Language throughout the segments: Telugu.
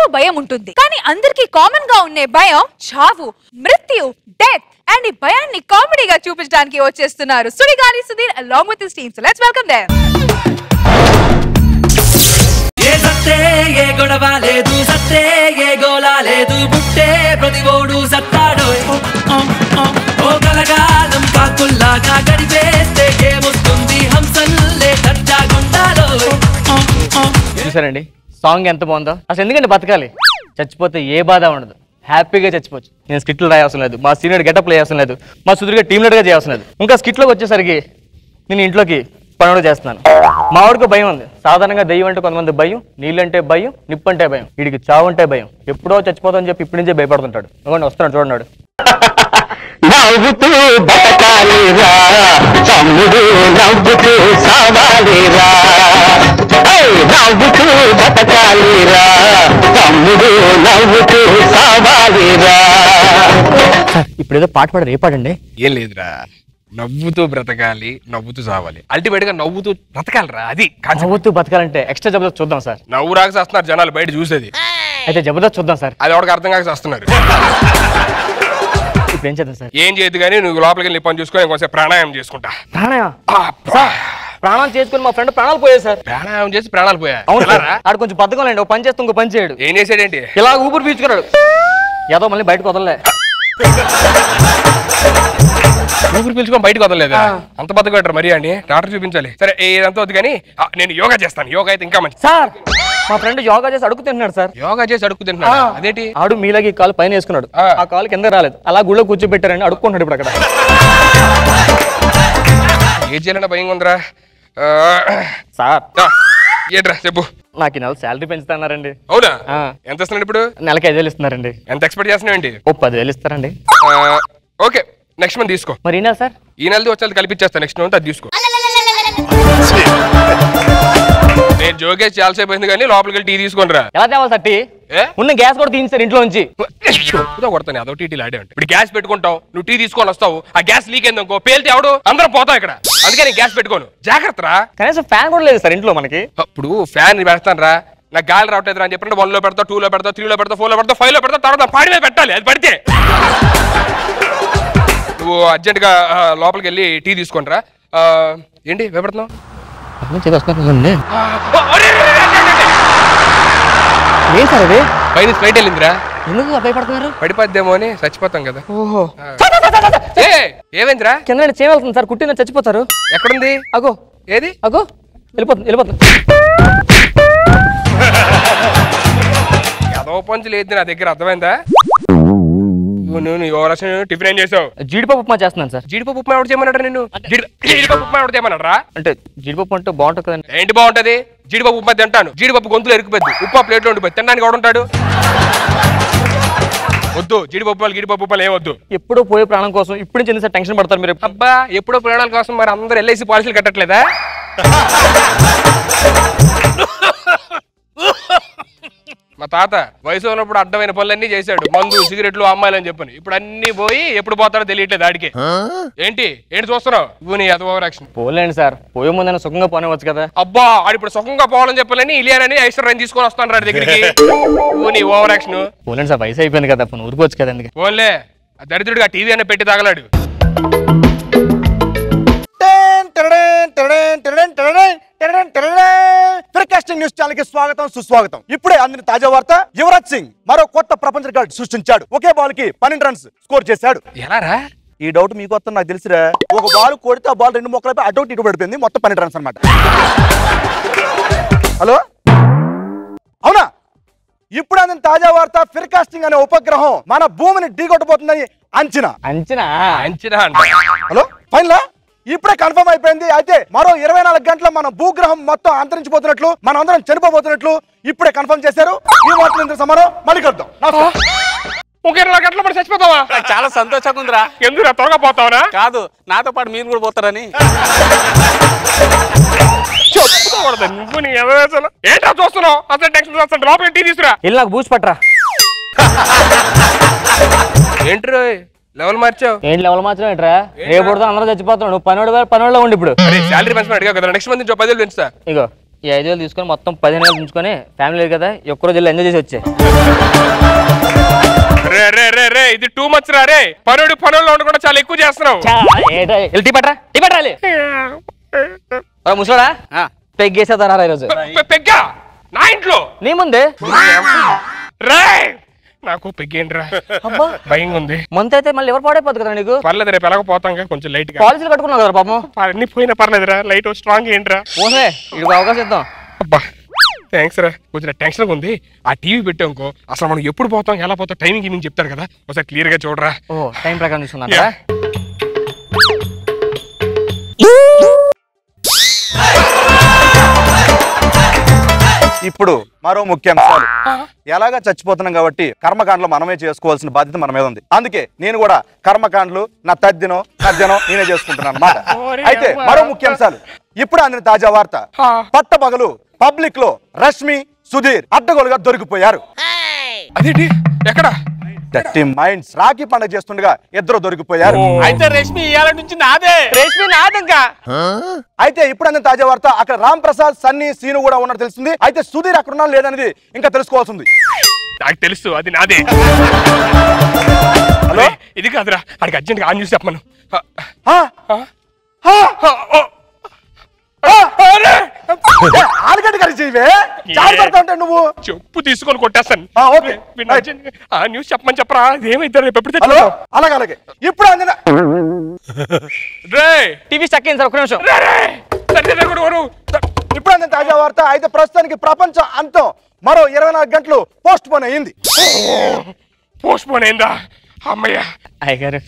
చావు భయం ఉంటుంది. కానీ అందరికి కామన్ గా ఉండే భయం చావు, మృత్యు, డెత్. అండ్ ఈ భయాన్ని కామెడీగా చూపించడానికి వచ్చేస్తున్నారు Sudigali Sudheer along with his team. So let's welcome them. ఏ సత్తే ఏ గొడవ లేదు, సత్తే ఏ గోలా లేదు, బుట్టే ప్రతివోడు సత్తాడో. ఓ కలగాలం కాకుల్లాగా గడిపేస్తే ఏమొస్తుంది, హంసల్లే దర్జాగుండాలో. చూసారండి సాంగ్ ఎంత బాగుందో. అసలు ఎందుకంటే బతకాలి, చచ్చిపోతే ఏ బాధ ఉండదు, హ్యాపీగా చచ్చిపోవచ్చు. నేను స్కిట్లు రాయవసరం లేదు, మా సీనియర్ గెటప్ వేయవసరం లేదు, మా సుధీర్గా టీమ్ లీడర్గా చేయవసరం లేదు. ఇంకా స్కిట్లోకి వచ్చేసరికి నేను ఇంట్లోకి పనులు చేస్తున్నాను. మా వాడికి భయం ఉంది. సాధారణంగా దెయ్యం అంటే కొంతమంది భయం, నీళ్ళంటే భయం, నిప్పు అంటే భయం, వీడికి చావు అంటే భయం. ఎప్పుడో చచ్చిపోతామని చెప్పి ఇప్పటి నుంచే భయపడుతుంటాడు. ఇవ్వండి వస్తున్నాడు చూడండి. నవ్వుతూ బతకాలిరా తమ్ముడు, నవ్వుతూ సావాలిరా, నవ్వుతూ బతకాలిరా తమ్ముడు, నవ్వుతూ సావాలిరా. ఇప్పుడు ఏదో పాట పాడారు, ఏ పాడండి? ఏం లేదురా, నవ్వుతూ బ్రతకాలి, నవ్వుతూ సావాలి. అల్టిమేట్ గా నవ్వుతూ బ్రతకాలిరా, అది నవ్వుతూ బతకాలంటే ఎక్స్ట్రా జబర్దస్త్ చూద్దాం సార్. నవ్వు రాక చేస్తున్నారు జనాలు బయట చూసేది. అయితే జబర్దస్త్ చూద్దాం సార్. అది ఎవరికి అర్థం కాక చేస్తున్నారు. ఇప్పుడు ఏం చేద్దాం సార్? ఏం చేయదు కానీ నువ్వు లోపలికి వెళ్ళి పని చూసుకొని కొంచెం ప్రాణాయామం చేసుకుంటా. ప్రాణాయామం ప్రాణాలు చేసుకుని మా ఫ్రెండ్ ప్రాణాలు పోయాయి సార్. ప్రాణాయామం చేసి ప్రాణాలు పోయా? అవును సార్. ఆడు కొంచెం బద్దకం లేండి, ఒక పని చేస్తూ ఇంకో పని చేయడు. ఏం చేసాడేంటి? ఇలా ఊపిరి పీల్చుకున్నాడు, ఏదో మళ్ళీ బయటకు వదలలే. ఊపిరి పీల్చుకొని బయటకు వదలలేదా? అంత బద్దకు పెట్టరు మరి అండి, డాక్టర్ చూపించాలి. సరే ఏదంతా వద్దు కానీ నేను యోగా చేస్తాను. యోగా అయితే ఇంకా మంచి సార్. మా ఫ్రెండ్ యోగా చేసి అడుగు తింటున్నాడు సార్. యోగా చేసి అడుగు తింటున్నాడు? అదేంటి? ఆడు మీలాగి కాలు పైన వేసుకున్నాడు, ఆ కాలు కింద రాలేదు, అలా గుళ్ళో కూర్చోబెట్టారని అడుక్కుంటున్నాడు ఇప్పుడు అక్కడ. ఏం చేయాలన్నా భయం ఉందిరా సార్. ఏంట్రా చెప్పు. నాకు ఈ నెల శాలరీ పెంచుతున్నారండి. అవునా? ఎంత ఇస్తున్నాడు ఇప్పుడు? నెలకి 5,000 ఇస్తున్నారండి. ఎంత ఎక్స్పెక్ట్ చేస్తున్నావు ఏంటి? ఓ 10,000 ఇస్తారండి. ఓకే, నెక్స్ట్ మంత్ తీసుకో. మరి ఈ నెల సార్? ఈ నెలది వచ్చేది కల్పించేస్తా, నెక్స్ట్ మంత్ అది తీసుకో. నేను జోగేసి చాలాసేపు అయింది కానీ లోపలికి వెళ్ళి టీ తీసుకొని రా. ఎలా తేవాలి సార్ టీ? ఉన్న గ్యాస్ కూడా తీయించారు ఇంట్లో నుంచి. కొడతాను అదో టీటీలు ఆడే. ఇప్పుడు గ్యాస్ పెట్టుకుంటావు, నువ్వు టీ తీసుకొని వస్తావు, ఆ గ్యాస్ లీక్ అయిందనుకో పేలితే ఎవడు అందరం పోతావు ఇక్కడ. అందుకే నేను గ్యాస్ పెట్టుకోను. జాగ్రత్త రా. కనీసం ఫ్యాన్ కూడా లేదు సార్ ఇంట్లో మనకి. ఇప్పుడు ఫ్యాన్ పెడతాను రా, నాకు గాలి రావట్లేదు రా అని చెప్పండి. 1లో పెడతా, 2లో పెడతా, 3లో పెడతా, 4లో పెడతా, 5లో పెడతా, తర్వాత పాడి మీద పెట్టాలి. అది పడితే నువ్వు అర్జెంట్గా లోపలికి వెళ్ళి టీ తీసుకొని రా. ఏంటి భయపడుతున్నావు? ఏం సార్ అది? పైన ఫ్లైట్ వెళ్ళిందిరా. ఎందుకు భయపడుతున్నారు? పడిపోద్దేమో అని. చచ్చిపోతాం కదా. ఓహో. ఏమైందిరా? కింద చేయ వెళ్తుంది సార్, కుట్టిన చచ్చిపోతారు. ఎక్కడుంది? అగో. ఏది? అగో వెళ్ళిపోతుంది వెళ్ళిపోతుంది. ఏదో పంచు లేదు నా దగ్గర, అర్థమైందా? నువ్వు టిఫిన్ ఏం చేసావు? జీడిపప్పు ఉప్మా చేస్తున్నాను సార్. జీడిపప్పు ఉప్మా ఎవరు చేయమన్నాడు? నిన్ను జీడిపప్పు ఉప్మా ఎవరు చేయమన్నారా? అంటే జీడిపప్పు అంటే బాగుంటుంది కదండి. ఏంటి బాగుంటది? జీడిపప్పు ఉప్మా తింటాను, జీడిపప్పు గొంతులు ఎరికిపోద్ది, ఉప్మా ప్లేట్లో ఉండిపోద్ది, తినడానికి ఎవడు ఉంటాడు? వద్దు జీడిపప్పు గిడిపప్పు ఉప్మాలు ఏమొద్దు. ఎప్పుడో పోయే ప్రాణం కోసం ఇప్పుడు నుంచి ఎందుకు సార్ టెన్షన్ పడతారు మీరు? అబ్బా ఎప్పుడో ప్రాణాల కోసం మరి అందరూ ఎల్ఐసి పాలసీలు కట్టట్లేదా? మా తాత వయసు ఉన్నప్పుడు అడ్డమైన పనులన్నీ చేశాడు, మందు సిగరెట్లు అమ్మాయిలు అని చెప్పని. ఇప్పుడు అన్ని పోయి ఎప్పుడు పోతాడో తెలియట్లేదు ఆడికి. ఏంటి ఏంటి చూస్తున్నావు? ఇవ్వు నీ ఓవరాక్షన్. పోలేండి సార్, పోయే ముందైనా సుఖంగా పోనివచ్చు కదా. అబ్బా ఆడు ఇప్పుడు సుఖంగా పోవాలని చెప్పాలని ఇలియానని ఐశ్వర్యం తీసుకొని వస్తాను రాడి దగ్గరికి. ఇవ్వు నీ ఓవరాక్షన్. పోలేండి సార్, వయసు అయిపోయింది కదా, ఊరుకోవచ్చు కదా. ఎందుకు పోన్లే, ఆ దరిద్రుడిగా టీవీ అనే పెట్టి తాగలాడు. న్యూస్ ఛానల్ కి స్వాగతం సుస్వాగతం. ఇప్పుడే అందిన తాజా వార్త, యువరాజ్ సింగ్ మరో కొత్త ప్రపంచ రికార్డు సృష్టించాడు. ఒకే బాల్ కి 12 రన్స్ స్కోర్ చేశాడు. ఎలారా? ఈ డౌట్ మీకు వస్తుంది నాకు తెలుసురా. ఒక బాల్ కొడితే ఆ బాల్ 2 మొక్కలపై అటు ఇటు పడిపోయింది, మొత్తం 12 రన్స్ అన్నమాట. హలో అవునా? ఇప్పుడు అందిన తాజా వార్త, ఫిర్కాస్టింగ్ అనే ఉపగ్రహం మన భూమిని ఢీకొట్టబోతుందని అంచనా. అంచనా? అంచనా అంట. హలో ఫైనల్ ఇప్పుడే కన్ఫర్మ్ అయిపోయింది. అయితే మరో 24 గంటల మన భూగ్రహం మొత్తం అంతరించిపోతున్నట్లు, మనం అందరం చనిపోబోతున్నట్లు ఇప్పుడే కన్ఫర్మ్ చేశారు. ఈ వార్తలు సమానం మళ్ళీ కలుద్దాం. ఒక 24 గంటల పడి చచ్చిపోతావా? చాలా సంతోషంగా ఉందిరా. ఎందుకు త్వరగా పోతావరా? కాదు, నాతో పాటు మీరు కూడా పోతారని. నువ్వు నీ ఏంటో చూస్తున్నావు? అసలు టెన్షన్ వస్తాడు, లోపల టీ తీసుకురా. వెళ్ళి నాకు బూస్ట్ పట్టరా. ఏంటి లెవెల్ మార్చావు? ఏంటి లెవెల్ మార్చడం ఏంట్రా? రేపు అందరూ చచ్చిపోతున్నాడు, నువ్వు పనివాళ్ళలో ఉండి ఇప్పుడు శాలరీ పెంచమని అడిగా కదా, నెక్స్ట్ మంత్ 10,000 పెంచుతా. ఇగో ఈ 5,000 తీసుకొని మొత్తం 15,000 ఉంచుకొని ఫ్యామిలీ కదా ఒక్కరోజు వెళ్ళి ఎంజాయ్ చేసి వచ్చే. రే రే రే రే ఇది టూ మచ్ రా రే. పనుల్లో ఉండకుండా చాలా ఎక్కువ చేస్తున్నావు. టీ పట్టరాలి ముసడా పెగ్గేసేదారా ఈరోజు. పెగ్గా నా ఇంట్లో నీ ముందే రే. నాకు పెగ్గేంట్రా భయంగా ఉంది. మంత్ అయితే మళ్ళీ ఎవరు పాడైపోతుంది కదా నీకు. పర్లేదు రేపు ఎలాగపోతాం కొంచెం లైట్ గా. పాలసీలు కట్టుకున్నావు కదా పాపం. అన్ని పోయినా పర్లేదురా లైట్ స్ట్రాంగ్ ఏంట్రా. ఓసే ఇది అవకాశం ఇద్దాం. అబ్బా థ్యాంక్స్ రా. కొంచెం టెన్షన్ ఉంది. ఆ టీవీ పెట్టాంకో అసలు మనం ఎప్పుడు పోతాం ఎలా పోతాం టైమింగ్ ఏమి చెప్తారు కదా ఒకసారి క్లియర్ గా చూడరా. ఓ టైం ప్రకారం చూసుకున్నా. ఇప్పుడు మరో ముఖ్యాంశాలు. ఎలాగా చచ్చిపోతున్నాం కాబట్టి కర్మకాండలు మనమే చేసుకోవాల్సిన బాధ్యత మన మీద ఉంది. అందుకే నేను కూడా కర్మకాండలు నా తద్దినో నేనే చేసుకుంటున్నాను అన్నమాట. అయితే మరో ముఖ్యాంశాలు. ఇప్పుడు అందిన తాజా వార్త. పట్టపగలు పబ్లిక్ లో రష్మి సుధీర్ అడ్డగోలుగా దొరికిపోయారు. అదేంటి ఎక్కడ? డర్టీ మైండ్స్ రాఖీ పండుగ చేస్తుండగా ఇద్దరు దొరికిపోయారు. అయితే రేష్మి ఇవాళ నుంచి నాదే. రేష్మి నాదంకా. అయితే ఇప్పుడు అందిన తాజా వార్త. అక్కడ రామ్ ప్రసాద్ సన్నీ సీను కూడా ఉన్నట్టు తెలిసింది. అయితే సుధీర్ అక్కడ ఉన్నా లేదనేది ఇంకా తెలుసుకోవాల్సి ఉంది. నాకు తెలుసు అది నాదే. హలో ఇది కాదురా అడిగి అర్జెంట్ గా ఆన్ చూసి చెప్పమను. ఆలుగడ్డ కర్రీ చేయవే చాలు పడతా ఉంటా నువ్వు. చెప్పు తీసుకొని కొట్టేస్తాను. న్యూస్ చెప్పమని చెప్పరా. ఏమైతే రేపు ఎప్పుడు హలో అలాగే ఇప్పుడు అందిన టీవీ స్టక్ అయింది సార్ ఒక్క నిమిషం. ఇప్పుడు అందిన తాజా వార్త. అయితే ప్రస్తుతానికి ప్రపంచం అంతం మరో 24 గంటలు పోస్ట్ పోన్ అయ్యింది. పోస్ట్ పోన్ అయిందా? అమ్మయ్య అయ్యగారు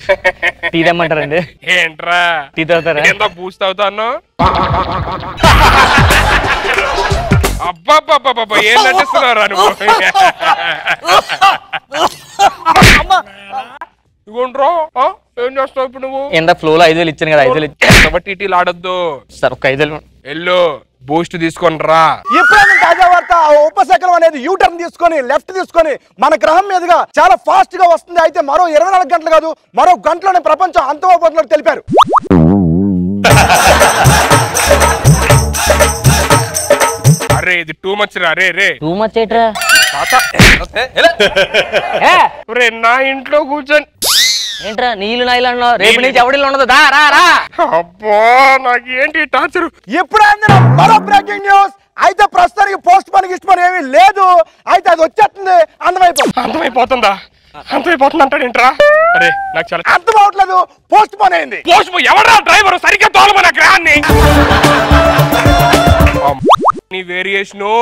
టీ తెమ్మంటారండి. ఏంట్రా టీ తాగుతారా? ఎంత బూస్ట్ అవుతాను. అబ్బా ఏం నటిస్తున్నారా నువ్వు? ఇగోండ్రా ఏం చేస్తావు ఇప్పుడు నువ్వు? ఎంత ఫ్లోలో 5,000 ఇచ్చాను కదా 5,000 కాబట్టి ఇటీలు ఆడొద్దు సార్. ఒక 5,000 ఎల్లు బూస్ట్ తీసుకొని రా. ఇప్పుడు తాజా వార్త. ఉపశకలం అనేది యూటర్న్ తీసుకొని లెఫ్ట్ తీసుకొని మన గ్రహం మీదుగా చాలా ఫాస్ట్ గా వస్తుంది. అయితే మరో 24 గంటలు కాదు మరో గంటలోనే ప్రపంచం అంతమైపోతున్నట్టు తెలిపారు. అరే ఇది టూ మచ్ రా. రే టూ మచ్ ఏట్రా నా ఇంట్లో కూర్చొని ఏంట్రా నీళ్ళు నాయిలు అన్నావు. రేపు నుంచి ఎవడిల్లు ఉండదు. దా రా రా. అబ్బా నాకు ఏంటి టార్చర్. ఇప్పుడు అందిన మరో బ్రేకింగ్ న్యూస్. అయితే ప్రస్తుతానికి పోస్ట్ పని ఇష్టమని ఏమీ లేదు. అయితే అది వచ్చేస్తుంది. అంతమైపోతుందా? అంతమైపోతుంది అంటాడేంట్రా? అరే నాకు చాలా అర్థం అవట్లేదు. పోస్ట్ పోన్ అయింది. పోస్ట్ ఎవరా డ్రైవర్ సరిగ్గా తోలమన్న గ్రహాన్ని. నీ వేరియేషను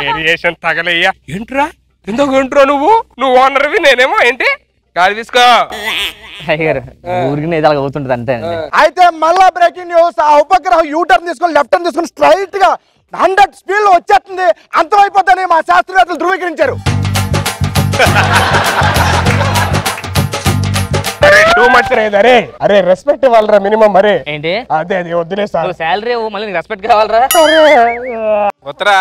వేరియేషన్ తగలయ్యా. ఏంట్రా ఎందుకు ఏంట్రా నువ్వు ఓనర్వి నేనేమో ఏంటి గాలి తీసుకో. అయ్యగారు ఊరికి ఇది అలాగ అవుతుంటది అంతే అండి. అయితే మళ్ళా బ్రేకింగ్ న్యూస్. ఆ ఉపగ్రహం యూటర్న్ తీసుకొని లెఫ్ట్ టర్న్ తీసుకొని స్ట్రైట్ గా 100 స్పీడ్ లో వచ్చేస్తుంది. అంతమైపోతుందని మా శాస్త్రవేత్తలు ధృవీకరించారు. టూ మచ్ రేదరే. అరే రెస్పెక్ట్ ఇవ్వాలరా మినిమం. అరే ఏంటి అదే వద్దులే సార్. శాలరీ మళ్ళీ రెస్పెక్ట్ కావాలరా. వత్తరా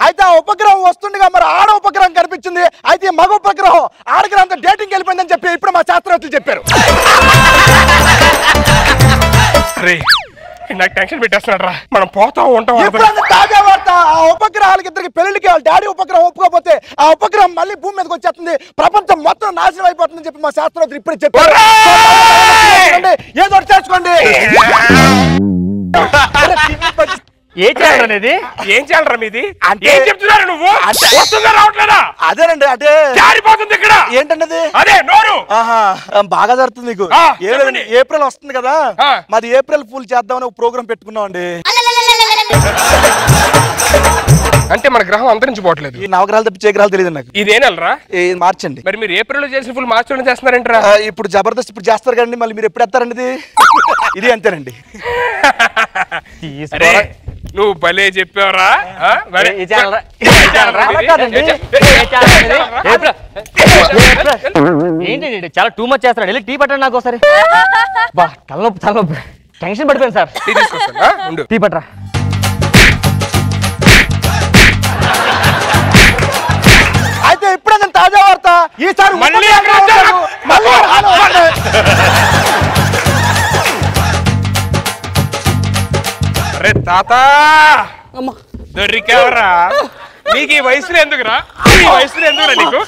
అయితే ఆ ఉపగ్రహం వస్తుండగా మరి ఆడ ఉపగ్రహం కనిపించింది. అయితే మగ ఉపగ్రహం ఆడగ్రహంతో డేటింగ్ వెళ్ళిపోయిందని చెప్పి ఇప్పుడు మా శాస్త్రవేత్తలు చెప్పారు. నాకు టెన్షన్ పెట్టేస్తున్నాడు రా. మనం పోతా ఉంటాం. తాజా వార్త. ఆ ఉపగ్రహాలకి ఇద్దరికి పెళ్లికి వాళ్ళ డాడీ ఉపగ్రహం ఒప్పుకోకపోతే ఆ ఉపగ్రహం మళ్ళీ భూమి మీదకి వచ్చేస్తుంది. ప్రపంచం మొత్తం నాశనం అయిపోతుందని చెప్పి మా శాస్త్రవేత్తలు ఇప్పుడే చెప్పారు. ఏదో చేసుకోండి. ఏ ఛానల్ అనేది? ఏం చేయాలరా మీది? ఏం చెప్తున్నారు నువ్వు? వస్తుందా రావట్లేదా? అదేనండి అంటే జారిపోతుంది ఇక్కడ. ఏంటండి అదే నోరు బాగా జరుగుతుంది నీకు. చెప్పండి. ఏప్రిల్ వస్తుంది కదా మాది ఏప్రిల్ ఫుల్ చేద్దామని ఒక ప్రోగ్రామ్ పెట్టుకున్నాం అండి. అంటే మన గ్రహం అంతరించిపోవట్లేదు. ఈ నవగ్రహాలు తప్పి గ్రహాలు తెలియదు నాకు. ఇదేనల్రా మార్చండి. మరి మీరు ఏప్రిల్ లో చేసిన ఫుల్ మార్చ్ చేస్తున్నారంటారా? ఇప్పుడు జబర్దస్త్ ఇప్పుడు చేస్తారు కదండి. మళ్ళీ మీరు ఎప్పుడు ఎత్తారండి? ఇది అంతేనండి. నువ్వు భలే చెప్పావరా. ఏంటి చాలా టూ మచ్ చేస్తున్నాడు. వెళ్ళి టీ పట్టండి నాకు ఒకసారి. బా తలనొప్పి టెన్షన్ పడిపోయింది సార్. టీ పట్టరా. అయితే ఇప్పుడే తాజా వార్త. ఈసారి అరే తాత దొరికావరా నీకు ఈ వయసులో ఎందుకురా ఈ వయసులో ఎందుకురా నీకు